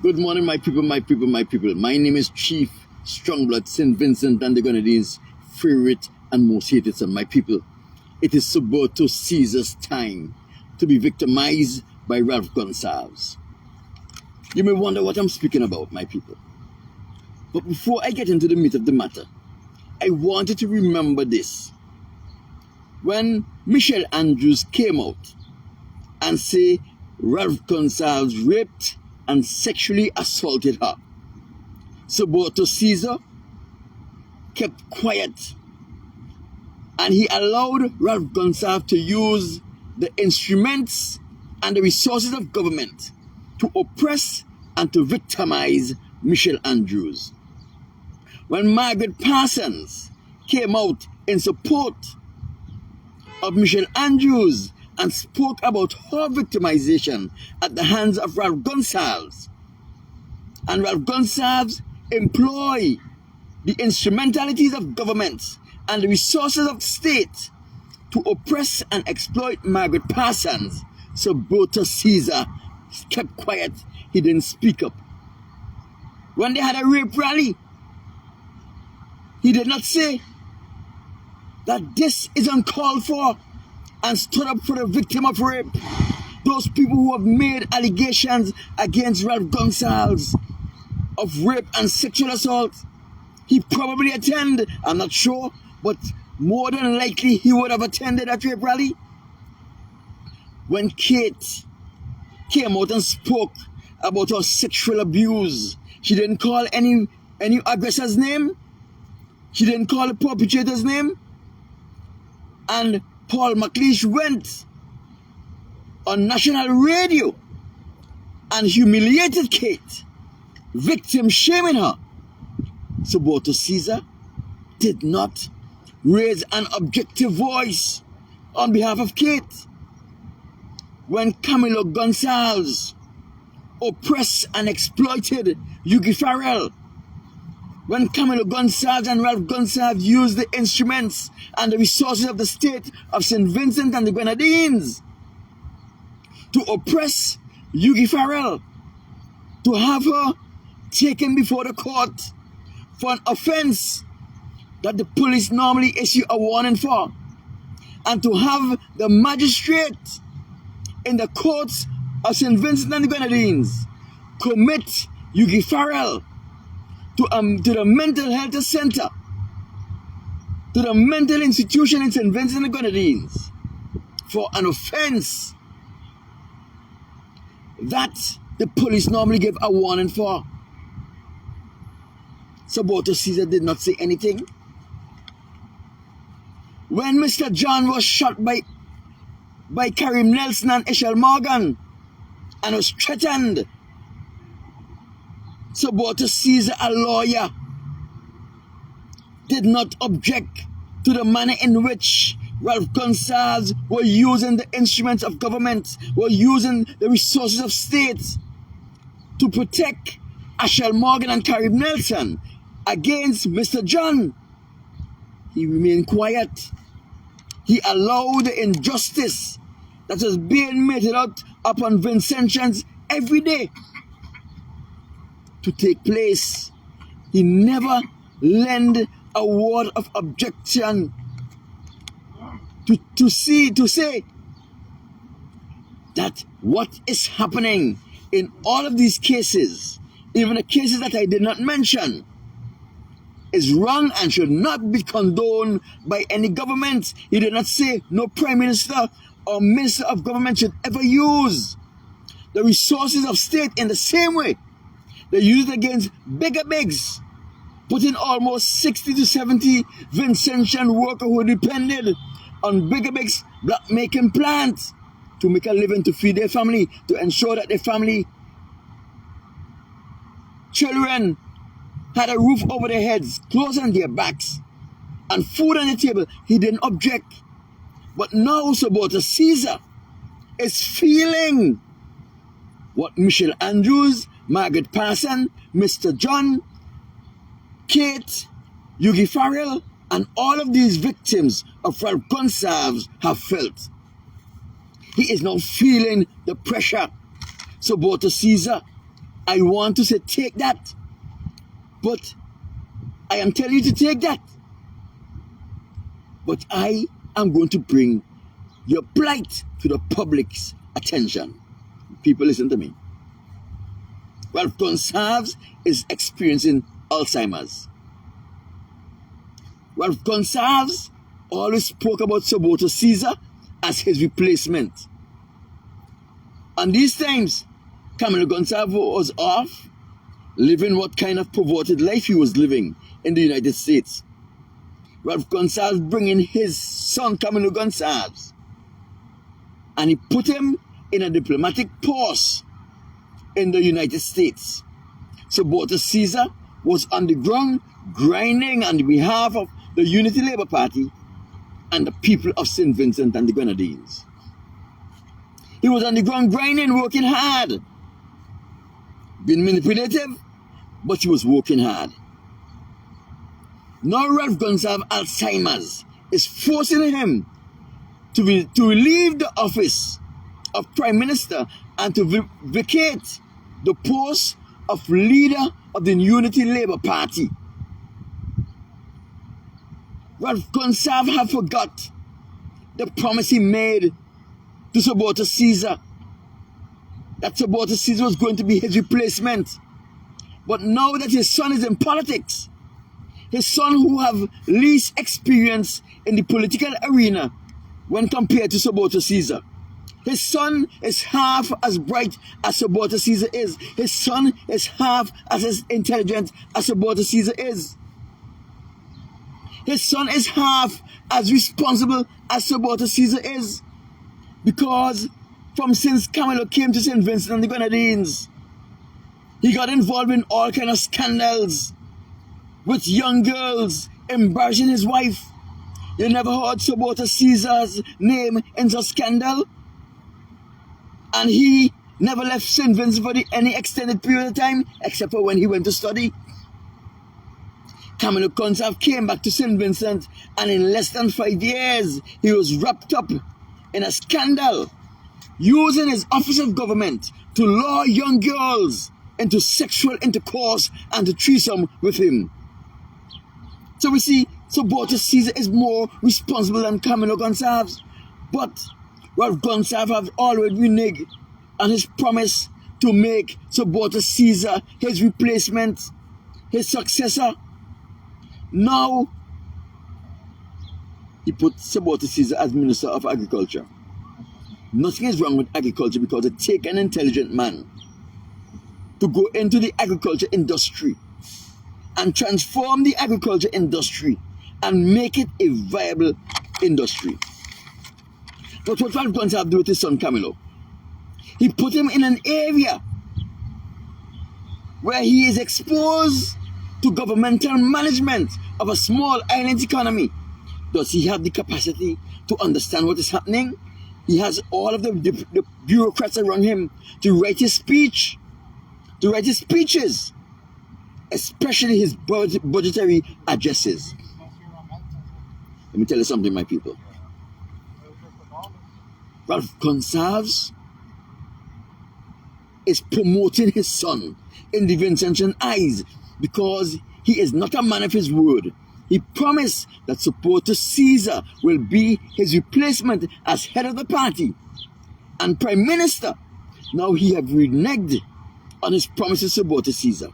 Good morning, my people, my people, my people. My name is Chief Strongblood St. Vincent and the Grenadines' favorite and most hated son, my people. It is Saboto Caesar's time to be victimized by Ralph Gonsalves. You may wonder what I'm speaking about, my people. But before I get into the meat of the matter, I wanted to remember this. When Michelle Andrews came out and say Ralph Gonsalves raped and sexually assaulted her, Saboto Caesar kept quiet and he allowed Ralph Gonsalves to use the instruments and the resources of government to oppress and to victimize Michelle Andrews. When Margaret Parsons came out in support of Michelle Andrews and spoke about her victimization at the hands of Ralph Gonsalves, and Ralph Gonsalves employ the instrumentalities of government and the resources of the state to oppress and exploit Margaret Parsons, Saboto Caesar kept quiet. He didn't speak up. When they had a rape rally, he did not say that this is uncalled for and stood up for the victim of rape. Those people who have made allegations against Ralph Gonsalves of rape and sexual assault, he probably attended, I'm not sure, but more than likely he would have attended that rape rally. When Kate came out and spoke about her sexual abuse, she didn't call any aggressor's name. She didn't call the perpetrator's name. And Paul McLeish went on national radio and humiliated Kate, victim shaming her. Saboto Caesar did not raise an objective voice on behalf of Kate. When Camilo Gonsalves oppressed and exploited Yugi Farrell, when Camilo Gonsalves and Ralph Gonsalves used the instruments and the resources of the state of St. Vincent and the Grenadines to oppress Yugi Farrell, to have her taken before the court for an offense that the police normally issue a warning for, and to have the magistrate in the courts of St. Vincent and the Grenadines commit Yugi Farrell to the mental health center, to the mental institution in St. Vincent and the Grenadines for an offense that the police normally give a warning for. Saboto Caesar did not say anything. When Mr. John was shot by Karim Nelson and Ishel Morgan and was threatened, Saboto Caesar, a lawyer, did not object to the manner in which Ralph Gonsalves were using the instruments of government, were using the resources of state to protect Ishel Morgan and Karim Nelson against Mr. John. He remained quiet. He allowed the injustice that was being meted out upon Vincentians every day to take place. He never lent a word of objection to say that what is happening in all of these cases, even the cases that I did not mention, is wrong and should not be condoned by any government. He did not say no prime minister or minister of government should ever use the resources of state in the same way they used it against bigger bigs, putting almost 60 to 70 Vincentian workers who depended on bigger bigs black making plants to make a living, to feed their family, to ensure that their family children had a roof over their heads, clothes on their backs, and food on the table. He didn't object. But now Saboto Caesar is feeling what Michelle Andrews, Margaret Parsons, Mr. John, Kate, Yugi Farrell, and all of these victims of Ralph Gonsalves have felt. He is now feeling the pressure. Saboto Caesar I want to say take that, but I am telling you to take that. But I am going to bring your plight to the public's attention. People, listen to me. Ralph Gonsalves is experiencing Alzheimer's. Ralph Gonsalves always spoke about Saboto Caesar as his replacement. And these times, Camilo Gonsalves was off, living what kind of perverted life he was living in the United States. Ralph Gonsalves bringing his son Camilo Gonsalves, and he put him in a diplomatic post in the United States. Saboto Caesar was on the ground grinding on behalf of the Unity Labour Party and the people of St. Vincent and the Grenadines. He was on the ground grinding, working hard, being manipulative, but he was working hard. Now Ralph Gonsalves' Alzheimer's is forcing him to leave the office of Prime Minister and to vacate the post of leader of the Unity Labour Party. Ralph Gonsalves have forgot the promise he made to Saboto Caesar, that Saboto Caesar was going to be his replacement. But now that his son is in politics, his son who have least experience in the political arena when compared to Saboto Caesar, his son is half as bright as Saboto Caesar is. His son is half as intelligent as Saboto Caesar is. His son is half as responsible as Saboto Caesar is. Because since Camilo came to St. Vincent and the Grenadines, he got involved in all kind of scandals with young girls, embarrassing his wife. You never heard Saboto Caesar's name in such scandal? And he never left St. Vincent for any extended period of time, except for when he went to study. Camilo Gonsalves came back to St. Vincent, and in less than 5 years, he was wrapped up in a scandal, using his office of government to lure young girls into sexual intercourse and to threesome with him. So we see Saboto Caesar is more responsible than Camilo Gonsalves. But Ralph Gonsalves have already reneged on his promise to make Saboto Caesar his replacement, his successor. Now, he put Saboto Caesar as Minister of Agriculture. Nothing is wrong with agriculture because it takes an intelligent man to go into the agriculture industry and transform the agriculture industry and make it a viable industry. But what Ralph Gonsalves did with his son Camilo, he put him in an area where he is exposed to governmental management of a small island economy. Does he have the capacity to understand what is happening? He has all of the bureaucrats around him to write his speech, to write his speeches, especially his budgetary addresses. Let me tell you something, my people. Ralph Gonsalves is promoting his son in the Vincentian eyes because he is not a man of his word. He promised that Saboto Caesar will be his replacement as head of the party and Prime Minister. Now he have reneged on his promises to Saboto Caesar.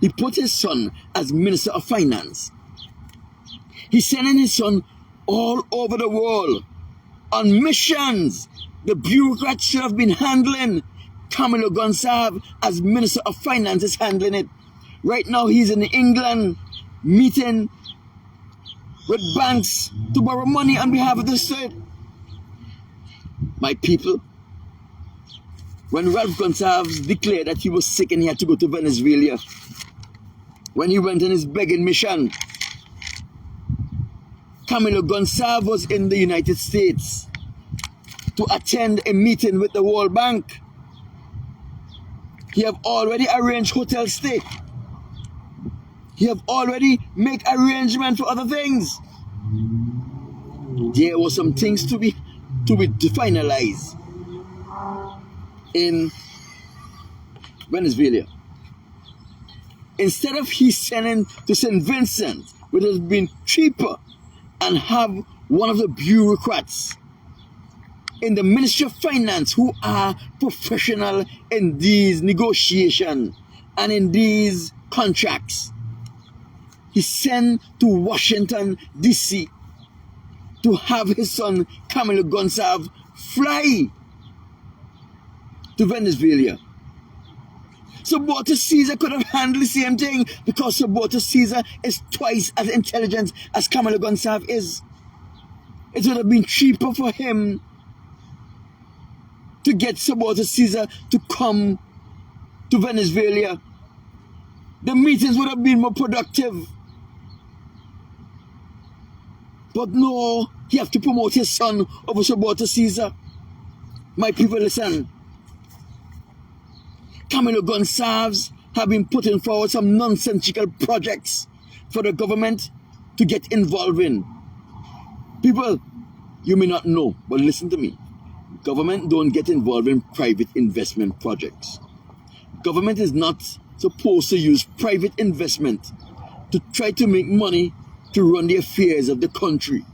He put his son as Minister of Finance. He's sending his son all over the world on missions. The bureaucrats should have been handling. Camilo Gonsalves as Minister of Finance is handling it. Right now he's in England meeting with banks to borrow money on behalf of the state. My people, when Ralph Gonsalves declared that he was sick and he had to go to Venezuela, when he went on his begging mission, Camilo Gonsalves was in the United States to attend a meeting with the World Bank. He have already arranged hotel stay. He have already made arrangement for other things. There were some things to be finalized in Venezuela. Instead of he sending to St. Vincent, which has been cheaper, and have one of the bureaucrats in the Ministry of Finance who are professional in these negotiations and in these contracts. He sent to Washington, D.C. to have his son, Camilo Gonsalves, fly to Venezuela. Saboto Caesar could have handled the same thing because Saboto Caesar is twice as intelligent as Camilo Gonsalves is. It would have been cheaper for him to get Saboto Caesar to come to Venezuela. The meetings would have been more productive. But no, he have to promote his son over Saboto Caesar. My people, listen. Camilo Gonsalves have been putting forward some nonsensical projects for the government to get involved in. People, you may not know, but listen to me. Government don't get involved in private investment projects. Government is not supposed to use private investment to try to make money to run the affairs of the country.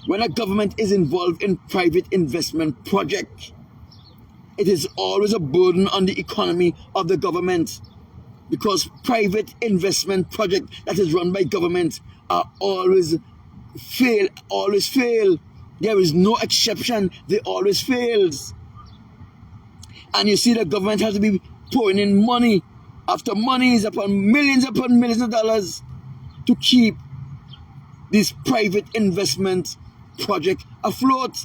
When a government is involved in private investment project, it is always a burden on the economy of the government, because private investment projects that is run by government are always fail. There is no exception. They always fails. And you see the government has to be pouring in money after monies upon millions of dollars to keep this private investment project afloat.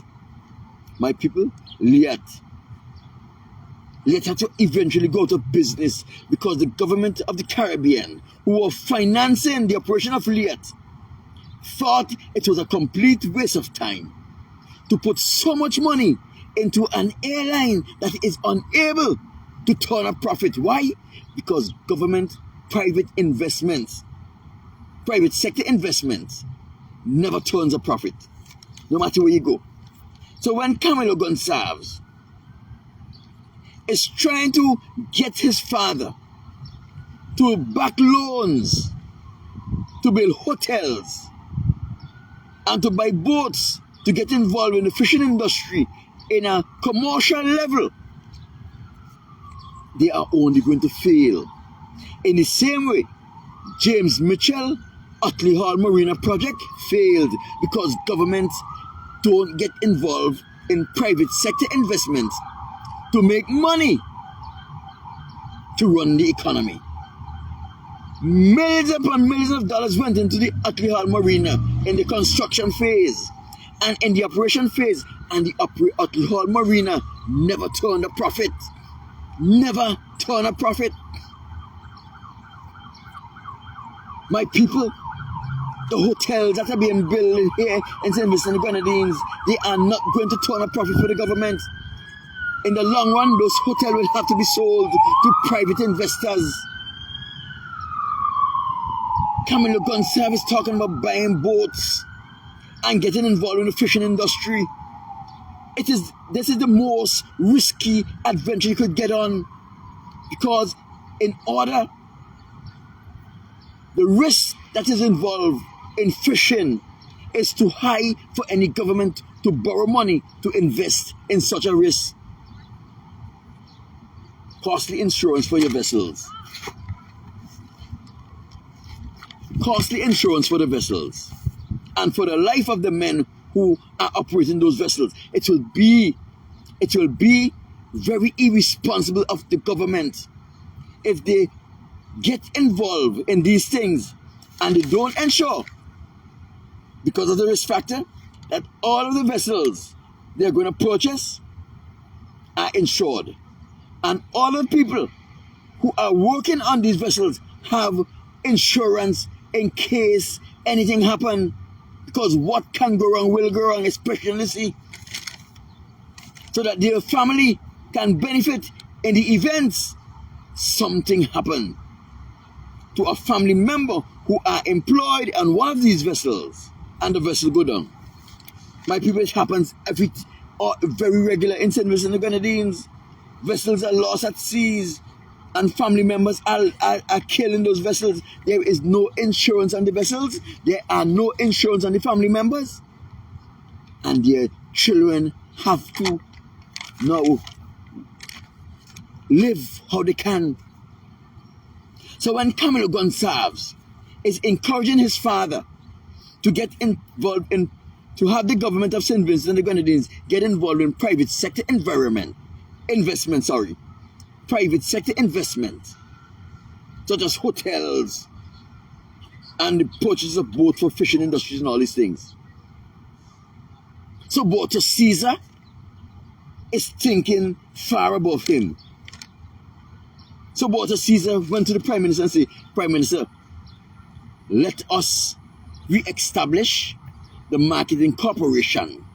My people, Liat had to eventually go to business because the government of the Caribbean, who were financing the operation of Liat, thought it was a complete waste of time to put so much money into an airline that is unable to turn a profit. Why? Because government private investments, private sector investments never turns a profit, no matter where you go. So when Camilo Gonsalves is trying to get his father to back loans to build hotels and to buy boats to get involved in the fishing industry in a commercial level, they are only going to fail. In the same way, James Mitchell, Utley Hall Marina project failed because governments don't get involved in private sector investments to make money to run the economy. Millions upon millions of dollars went into the Utley Hall Marina in the construction phase and in the operation phase, and the Utley Hall Marina never turned a profit. Never turned a profit. My people, the hotels that are being built here in St. Vincent and the Grenadines, they are not going to turn a profit for the government. In the long run, those hotels will have to be sold to private investors. Camilo Gonsalves is talking about buying boats and getting involved in the fishing industry. This is the most risky adventure you could get on, because the risk that is involved in fishing is too high for any government to borrow money to invest in such a risk. Costly insurance for your vessels. Costly insurance for the vessels. And for the life of the men who are operating those vessels. It will be very irresponsible of the government if they get involved in these things and they don't ensure, because of the risk factor, that all of the vessels they're going to purchase are insured. And all the people who are working on these vessels have insurance in case anything happens. Because what can go wrong will go wrong, especially so that their family can benefit in the events something happen to a family member who are employed on one of these vessels and the vessel go down. My people, it happens very regular in St. Vincent and the Grenadines. Vessels are lost at seas and family members are killing those vessels. There is no insurance on the vessels. There are no insurance on the family members. And their children have to now live how they can. So when Camilo Gonsalves is encouraging his father to get involved in, to have the government of St. Vincent and the Grenadines get involved in private sector private sector investment, such as hotels and the purchase of boats for fishing industries and all these things. So Saboto Caesar is thinking far above him. So Saboto Caesar went to the Prime Minister and said, Prime Minister, let us re-establish the marketing corporation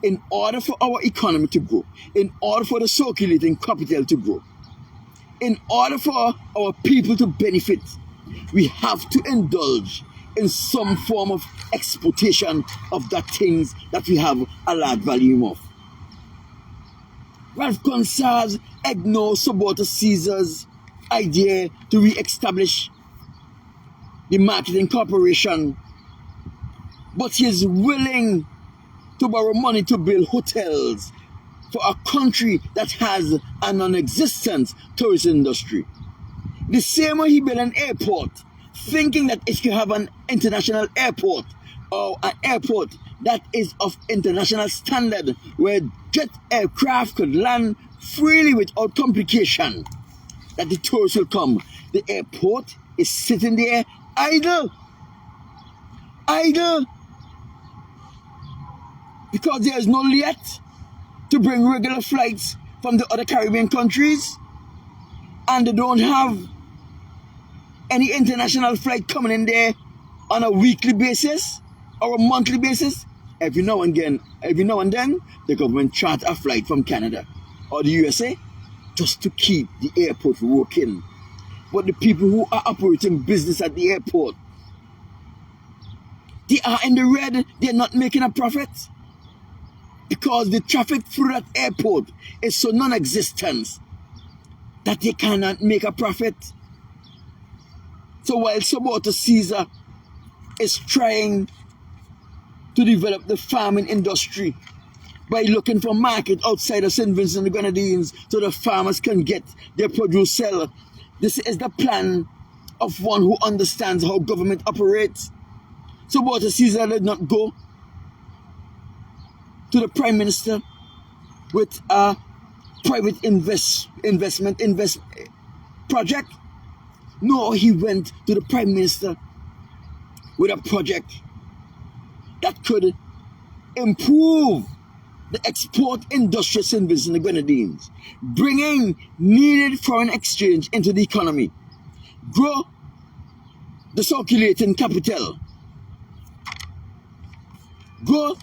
in order for our economy to grow, in order for the circulating capital to grow, in order for our people to benefit. We have to indulge in some form of exploitation of the things that we have a large volume of. Ralph Gonsalves ignored Saboto Caesar's idea to re-establish the marketing corporation, but he is willing to borrow money to build hotels for a country that has a non-existent tourist industry. The same way he built an airport, thinking that it could have an international airport or an airport that is of international standard, where jet aircraft could land freely without complication, that the tourists will come. The airport is sitting there idle, because there is no let to bring regular flights from the other Caribbean countries, and they don't have any international flight coming in there on a weekly basis or a monthly basis. Every now and then, the government charter a flight from Canada or the USA just to keep the airport working. But the people who are operating business at the airport, they are in the red. They're not making a profit, because the traffic through that airport is so non-existent that they cannot make a profit. So while Saboto Caesar is trying to develop the farming industry by looking for market outside of St. Vincent and the Grenadines so the farmers can get their produce sell, this is the plan of one who understands how government operates. Saboto Caesar did not go to the Prime Minister with a private investment project. No, he went to the Prime Minister with a project that could improve the export industry of St. Vincent and the Grenadines, bringing needed foreign exchange into the economy, grow the circulating capital, grow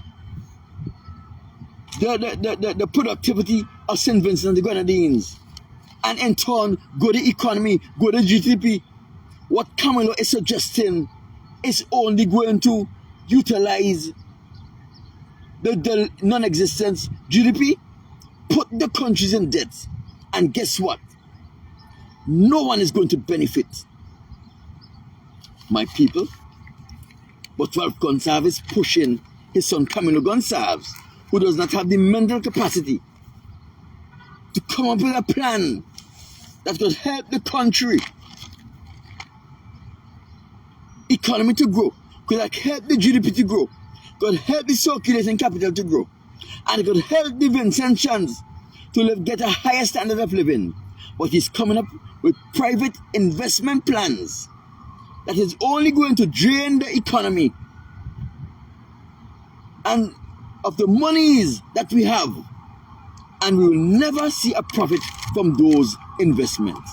the productivity of St. Vincent and the Grenadines, and in turn grow the economy, grow the GDP. What Camilo is suggesting is only going to utilize the non-existent GDP, put the countries in debt, and guess what? No one is going to benefit, my people. But Ralph Gonsalves is pushing his son Camilo Gonsalves, who does not have the mental capacity to come up with a plan that could help the country economy to grow, could help the GDP to grow, could help the circulating capital to grow, and it could help the Vincentians to get a higher standard of living. But he's coming up with private investment plans that is only going to drain the economy and of the monies that we have, and we will never see a profit from those investments.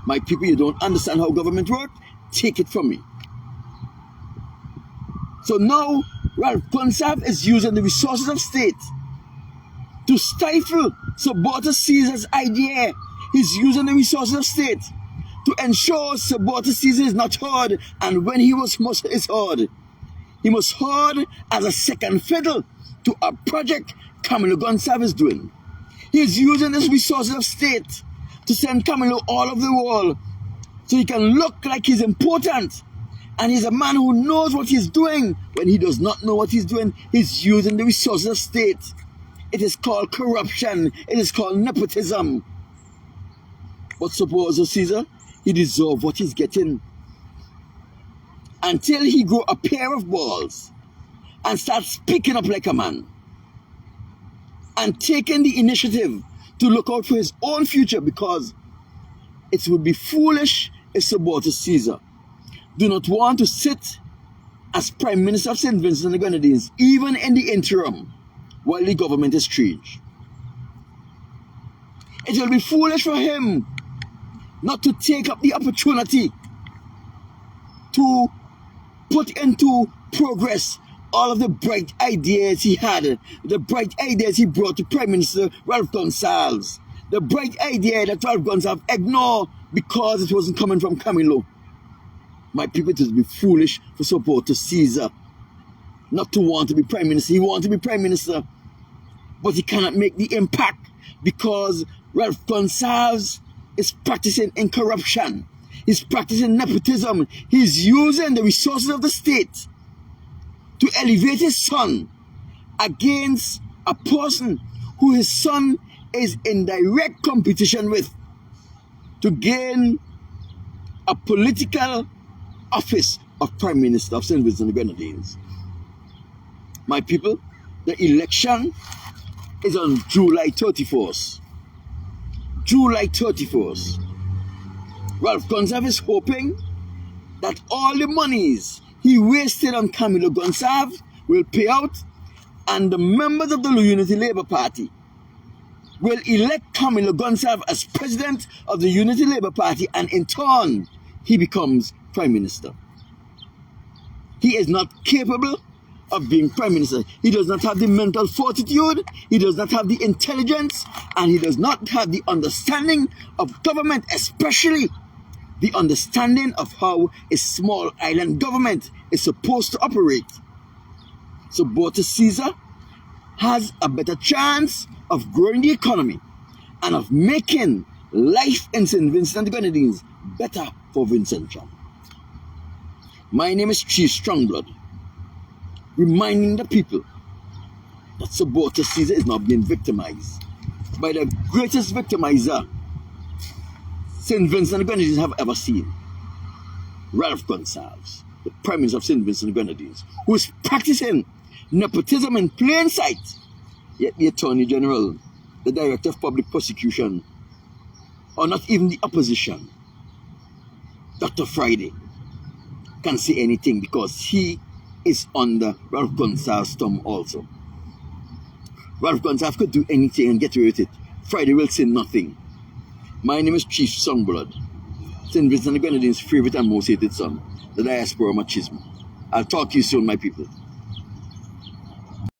My people, you don't understand how government works? Take it from me. So now Ralph Gonsalves is using the resources of state to stifle Saboto Caesar's idea. He's using the resources of state to ensure Saboto Caesar is not heard, and when he is heard, he must heard as a second fiddle to a project Camilo Gonsalves is doing. He's using these resources of state to send Camilo all over the world so he can look like he's important. And he's a man who knows what he's doing. When he does not know what he's doing, he's using the resources of state. It is called corruption. It is called nepotism. But Saboto Caesar, he deserves what he's getting. Until he grow a pair of balls and start speaking up like a man and taking the initiative to look out for his own future, because it would be foolish if Saboto Caesar do not want to sit as Prime Minister of St. Vincent and the Grenadines, even in the interim, while the government is changed. It will be foolish for him not to take up the opportunity to put into progress all of the bright ideas he had, the bright ideas he brought to Prime Minister Ralph Gonsalves, the bright idea that Ralph Gonsalves ignored because it wasn't coming from Camilo. My people, it would be foolish for Saboto Caesar not to want to be Prime Minister. He wants to be Prime Minister, but he cannot make the impact because Ralph Gonsalves is practicing in corruption. He's practicing nepotism. He's using the resources of the state to elevate his son against a person who his son is in direct competition with to gain a political office of Prime Minister of St. Vincent and the Grenadines. My people, the election is on July 31st. July 31st. Ralph Gonsalves is hoping that all the monies he wasted on Camilo Gonsalves will pay out, and the members of the Unity Labour Party will elect Camilo Gonsalves as president of the Unity Labour Party, and in turn, he becomes Prime Minister. He is not capable of being Prime Minister. He does not have the mental fortitude, he does not have the intelligence, and he does not have the understanding of government, especially the understanding of how a small island government is supposed to operate. So Saboto Caesar has a better chance of growing the economy and of making life in St. Vincent and the Grenadines better for Vincentian. My name is Chief Strongblood, reminding the people that Saboto Caesar is not being victimized by the greatest victimizer St. Vincent and the Grenadines have ever seen, Ralph Gonsalves, the Prime Minister of St. Vincent and the Grenadines, who is practicing nepotism in plain sight. Yet the Attorney General, the Director of Public Prosecution, or not even the opposition, Dr. Friday, can say anything because he is under Ralph Gonsalves' thumb also. Ralph Gonsalves could do anything and get away with it. Friday will say nothing. My name is Chief Strongblood, St. Vincent and the Grenadines' favorite and most hated son, the diaspora machismo. I'll talk to you soon, my people.